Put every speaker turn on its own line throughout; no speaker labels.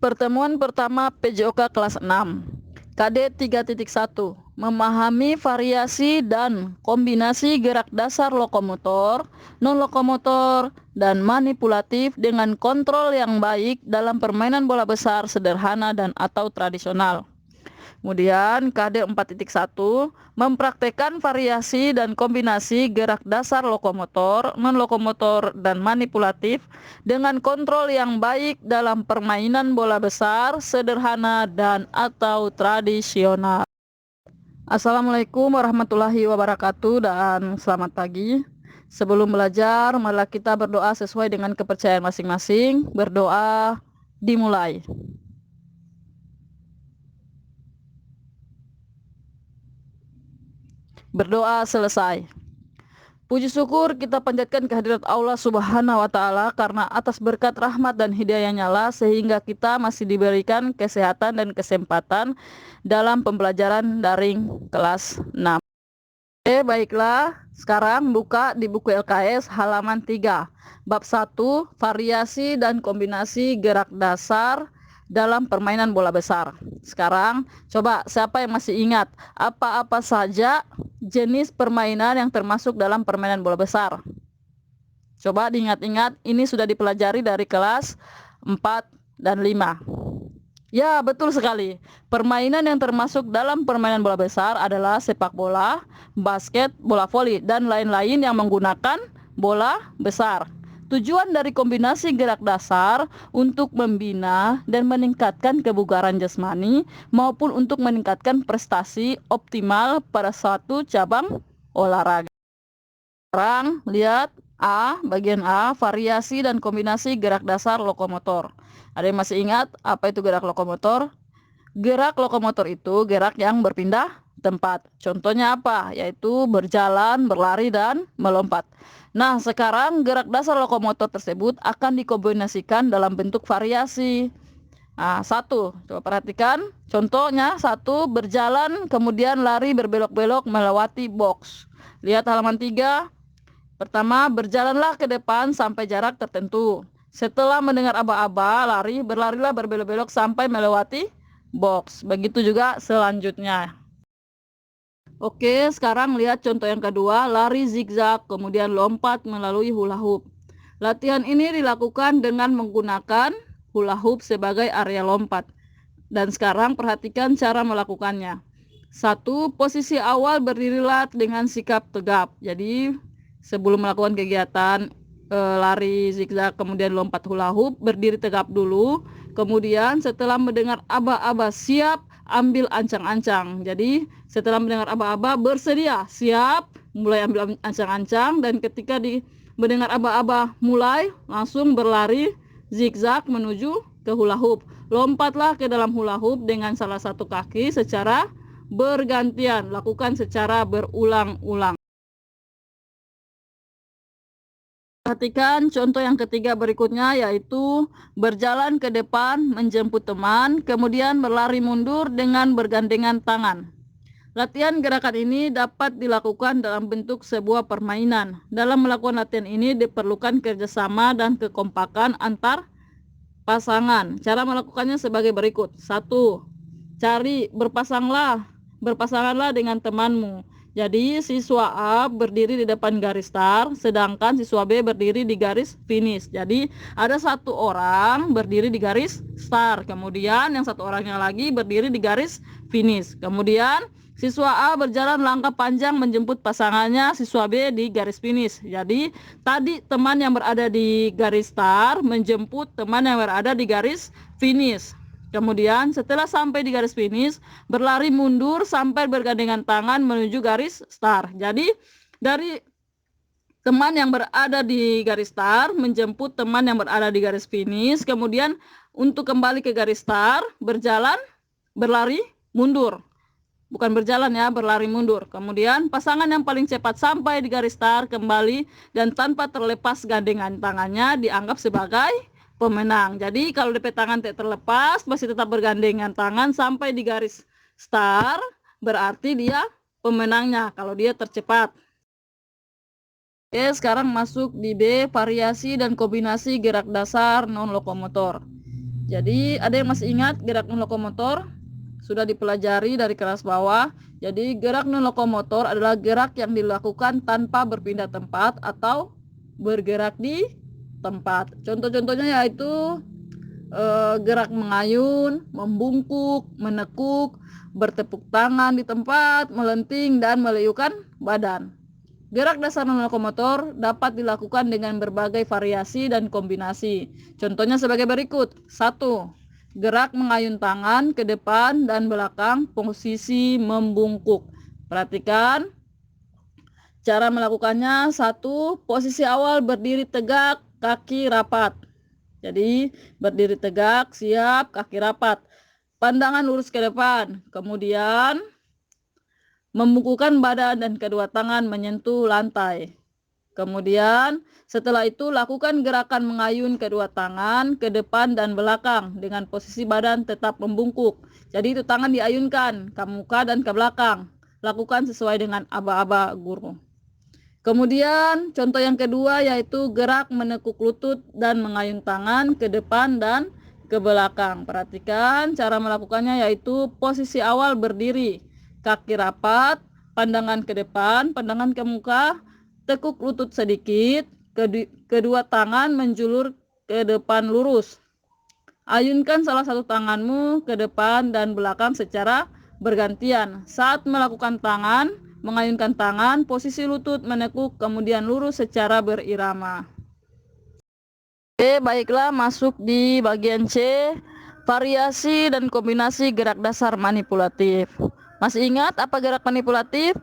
Pertemuan pertama PJOK kelas 6 KD 3.1 memahami variasi dan kombinasi gerak dasar lokomotor, non-lokomotor, dan manipulatif dengan kontrol yang baik dalam permainan bola besar sederhana dan atau tradisional. Kemudian KD 4.1 mempraktekkan variasi dan kombinasi gerak dasar lokomotor, non-lokomotor, dan manipulatif dengan kontrol yang baik dalam permainan bola besar, sederhana, dan atau tradisional. Assalamualaikum warahmatullahi wabarakatuh dan selamat pagi. Sebelum belajar, marilah kita berdoa sesuai dengan kepercayaan masing-masing. Berdoa dimulai. Berdoa selesai. Puji syukur kita panjatkan kehadirat Allah Subhanahu wa Ta'ala karena atas berkat rahmat dan hidayahnya lah sehingga kita masih diberikan kesehatan dan kesempatan dalam pembelajaran daring kelas 6. Baiklah, sekarang buka di buku LKS halaman 3, bab 1, variasi dan kombinasi gerak dasar dalam permainan bola besar. Sekarang coba siapa yang masih ingat apa-apa saja jenis permainan yang termasuk dalam permainan bola besar? Coba diingat-ingat, ini sudah dipelajari dari kelas 4 dan 5. Ya, betul sekali. Permainan yang termasuk dalam permainan bola besar adalah sepak bola, basket, bola voli, dan lain-lain yang menggunakan bola besar. Tujuan dari kombinasi gerak dasar untuk membina dan meningkatkan kebugaran jasmani maupun untuk meningkatkan prestasi optimal pada suatu cabang olahraga. Sekarang lihat A, bagian A, variasi dan kombinasi gerak dasar lokomotor. Ada yang masih ingat apa itu gerak lokomotor? Gerak lokomotor itu gerak yang berpindah tempat. Contohnya apa? Yaitu berjalan, berlari, dan melompat. Nah, sekarang gerak dasar lokomotor tersebut akan dikombinasikan dalam bentuk variasi. Nah, 1, coba perhatikan. Contohnya 1, berjalan, kemudian lari berbelok-belok melewati box. Lihat halaman 3. Pertama, berjalanlah ke depan sampai jarak tertentu. Setelah mendengar aba-aba, berlarilah berbelok-belok sampai melewati box. Begitu juga selanjutnya. Oke, sekarang lihat contoh yang kedua, lari zigzag, kemudian lompat melalui hula hoop. Latihan ini dilakukan dengan menggunakan hula hoop sebagai area lompat. Dan sekarang perhatikan cara melakukannya. 1, posisi awal berdirilah dengan sikap tegap. Jadi, sebelum melakukan kegiatan lari zigzag, kemudian lompat hula hoop, berdiri tegap dulu. Kemudian setelah mendengar aba-aba siap, ambil ancang-ancang. Jadi setelah mendengar aba-aba bersedia, siap, mulai ambil ancang-ancang, dan ketika mendengar aba-aba mulai langsung berlari zigzag menuju ke hula hoop. Lompatlah ke dalam hula hoop dengan salah satu kaki secara bergantian, lakukan secara berulang-ulang. Perhatikan contoh yang ketiga berikutnya, yaitu berjalan ke depan menjemput teman, kemudian berlari mundur dengan bergandengan tangan. Latihan gerakan ini dapat dilakukan dalam bentuk sebuah permainan. Dalam melakukan latihan ini diperlukan kerjasama dan kekompakan antar pasangan. Cara melakukannya sebagai berikut. 1, berpasanganlah dengan temanmu. Jadi siswa A berdiri di depan garis start, sedangkan siswa B berdiri di garis finish. Jadi ada satu orang berdiri di garis start, kemudian yang satu orangnya lagi berdiri di garis finish. Kemudian siswa A berjalan langkah panjang menjemput pasangannya siswa B di garis finish. Jadi tadi teman yang berada di garis start menjemput teman yang berada di garis finish. Kemudian setelah sampai di garis finish, berlari mundur sampai bergandengan tangan menuju garis start. Jadi dari teman yang berada di garis start menjemput teman yang berada di garis finish. Kemudian untuk kembali ke garis start, berlari mundur. Bukan berjalan ya, berlari mundur. Kemudian pasangan yang paling cepat sampai di garis start kembali dan tanpa terlepas gandengan tangannya dianggap sebagai pemenang. Jadi kalau DP tangan tidak terlepas, masih tetap bergandengan tangan sampai di garis start, berarti dia pemenangnya kalau dia tercepat. Oke, sekarang masuk di B, variasi dan kombinasi gerak dasar non lokomotor. Jadi ada yang masih ingat gerak non lokomotor? Sudah dipelajari dari kelas bawah. Jadi gerak non lokomotor adalah gerak yang dilakukan tanpa berpindah tempat atau bergerak di tempat. Contoh-contohnya yaitu gerak mengayun, membungkuk, menekuk, bertepuk tangan di tempat, melenting, dan meliukan badan. Gerak dasar non lokomotor dapat dilakukan dengan berbagai variasi dan kombinasi. Contohnya sebagai berikut. 1. Gerak mengayun tangan ke depan dan belakang, posisi membungkuk. Perhatikan cara melakukannya. 1. Posisi awal berdiri tegak, kaki rapat. Jadi berdiri tegak, siap, kaki rapat. Pandangan lurus ke depan. Kemudian membungkukkan badan dan kedua tangan menyentuh lantai. Kemudian setelah itu lakukan gerakan mengayun kedua tangan ke depan dan belakang dengan posisi badan tetap membungkuk. Jadi itu tangan diayunkan ke muka dan ke belakang. Lakukan sesuai dengan aba-aba guru. Kemudian contoh yang kedua yaitu gerak menekuk lutut dan mengayun tangan ke depan dan ke belakang. Perhatikan cara melakukannya yaitu posisi awal berdiri, kaki rapat, pandangan ke depan, pandangan ke muka, tekuk lutut sedikit, kedua tangan menjulur ke depan lurus. Ayunkan salah satu tanganmu ke depan dan belakang secara bergantian. Saat melakukan mengayunkan tangan, posisi lutut menekuk kemudian lurus secara berirama. Oke, baiklah, masuk di bagian C, variasi dan kombinasi gerak dasar manipulatif. Masih ingat apa gerak manipulatif?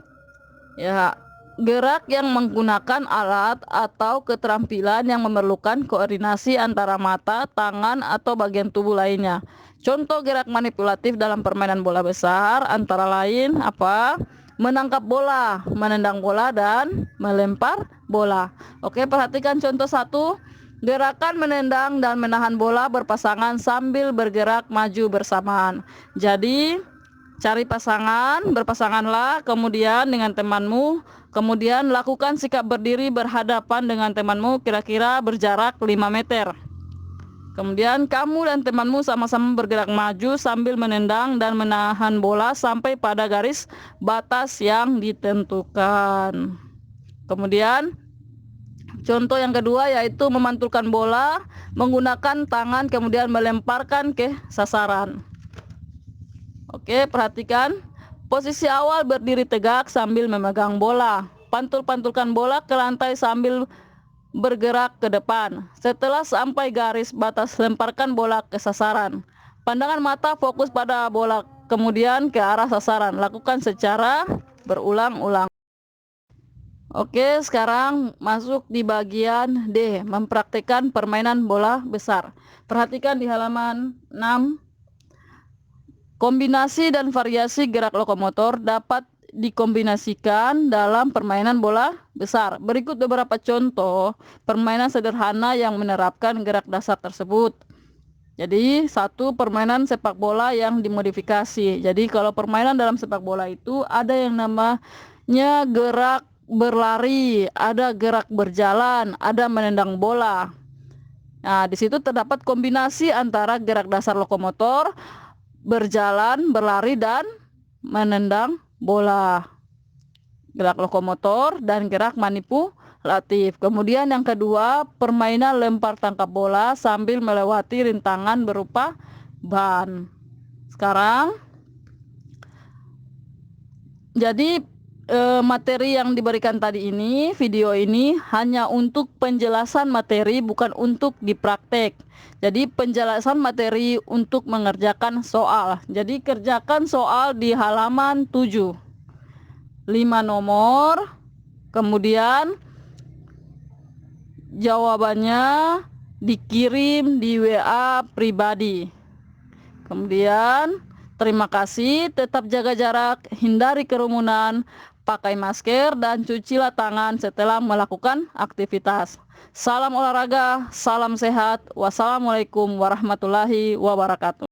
Ya, gerak yang menggunakan alat atau keterampilan yang memerlukan koordinasi antara mata, tangan, atau bagian tubuh lainnya. Contoh gerak manipulatif dalam permainan bola besar antara lain apa? Menangkap bola, menendang bola, dan melempar bola. Oke, perhatikan contoh 1. Gerakan menendang dan menahan bola berpasangan sambil bergerak maju bersamaan. Jadi cari pasangan, berpasanganlah kemudian dengan temanmu. Kemudian lakukan sikap berdiri berhadapan dengan temanmu kira-kira berjarak 5 meter. Kemudian kamu dan temanmu sama-sama bergerak maju sambil menendang dan menahan bola sampai pada garis batas yang ditentukan. Kemudian contoh yang kedua yaitu memantulkan bola menggunakan tangan kemudian melemparkan ke sasaran. Oke, perhatikan posisi awal berdiri tegak sambil memegang bola. Pantul-pantulkan bola ke lantai sambil bergerak ke depan. Setelah sampai garis batas, lemparkan bola ke sasaran. Pandangan mata fokus pada bola kemudian ke arah sasaran. Lakukan secara berulang-ulang. Oke, sekarang masuk di bagian D, mempraktikkan permainan bola besar. Perhatikan di halaman 6. Kombinasi dan variasi gerak lokomotor dapat dikombinasikan dalam permainan bola besar. Berikut beberapa contoh permainan sederhana yang menerapkan gerak dasar tersebut. Jadi 1. Permainan sepak bola yang dimodifikasi. Jadi kalau permainan dalam sepak bola itu ada yang namanya gerak berlari, ada gerak berjalan, ada menendang bola. Nah, di situ terdapat kombinasi antara gerak dasar lokomotor, berjalan, berlari, dan menendang bola. Gerak lokomotor dan gerak manipulatif. Kemudian yang kedua, permainan lempar tangkap bola sambil melewati rintangan berupa ban. Sekarang jadi materi yang diberikan tadi ini, video ini hanya untuk penjelasan materi, bukan untuk dipraktek. Jadi penjelasan materi untuk mengerjakan soal. Jadi kerjakan soal di halaman 7. 5 nomor. Kemudian jawabannya dikirim di WA pribadi. Kemudian terima kasih, tetap jaga jarak, hindari kerumunan, pakai masker, dan cucilah tangan setelah melakukan aktivitas. Salam olahraga, salam sehat, wassalamualaikum warahmatullahi wabarakatuh.